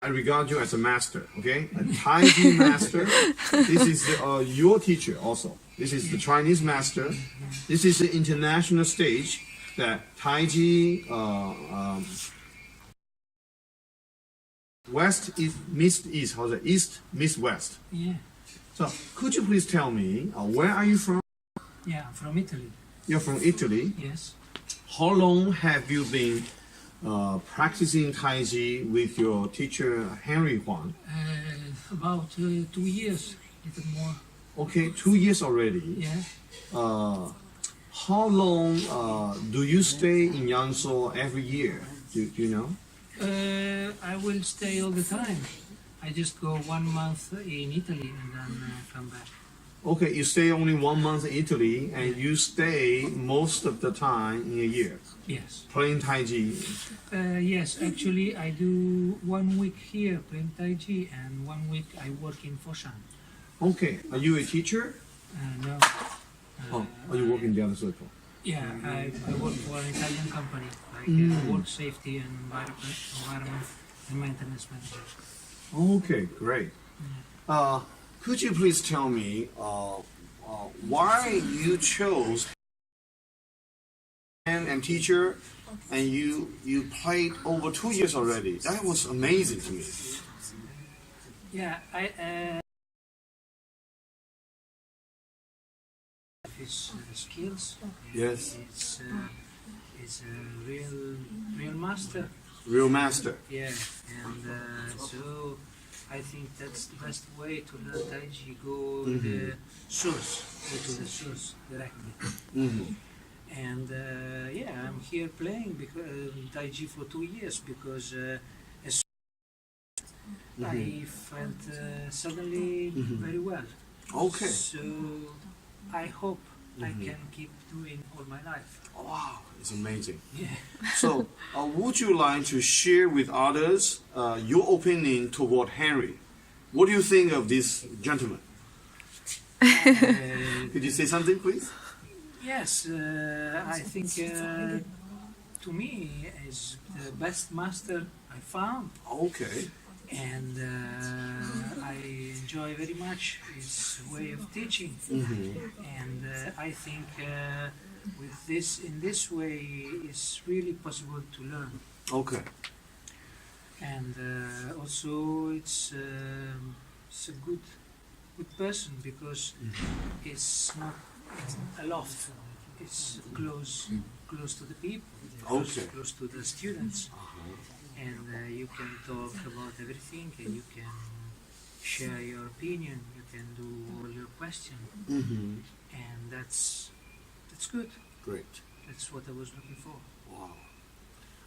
I regard you as a master, okay? A Tai Chi master. This is your teacher also. This is the Chinese master. This is the international stage that Tai Chi West is East East, how's it? East meets West. Yeah. So could you please tell me where are you from? Yeah, I'm from Italy. You're from Italy. Yes. How long have you been practicing Tai Chi with your teacher Henry Huang? About 2 years, a little more. Okay, 2 years already. Yeah. How long do you stay in Yangzhou every year? Do you know? I will stay all the time. I just go 1 month in Italy and then come back. Okay, you stay only 1 month in Italy and you stay most of the time in a year Yes. playing Tai Chi. Yes, actually I do 1 week here playing Tai Chi and 1 week I work in Foshan. Okay, are you a teacher? No. Are you working the other circle? Yeah, I work for an Italian company, like work safety and environment and maintenance manager. Okay, great. Could you please tell me why you chose and teacher and you played over 2 years already? That was amazing to me. Yeah, his skills. Yes. He's a real master. Real master. Yeah, and so I think that's the best way to learn Tai Chi. Go the source, go to the source directly. And yeah, I'm here playing because Tai Chi for 2 years because as I felt suddenly very well. Okay. So I hope I can keep doing all my life. Wow, it's amazing. Yeah. So, would you like to share with others your opinion toward Henry? What do you think of this gentleman? Could you say something, please? Yes, I think to me is the best master I found, Okay. and I enjoy very much his way of teaching. And I think with this, in this way, it's really possible to learn. Okay. And also, it's a good person because it's not aloft. It's close to the people, close to the students, and you can talk about everything, and you can share your opinion. You can do all your questions, and that's good. Great. That's what I was looking for. Wow.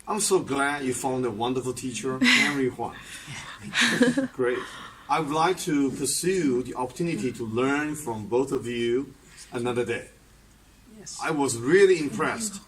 I'm so glad you found a wonderful teacher, Henry Huang. Great. I would like to pursue the opportunity to learn from both of you another day. Yes. I was really impressed.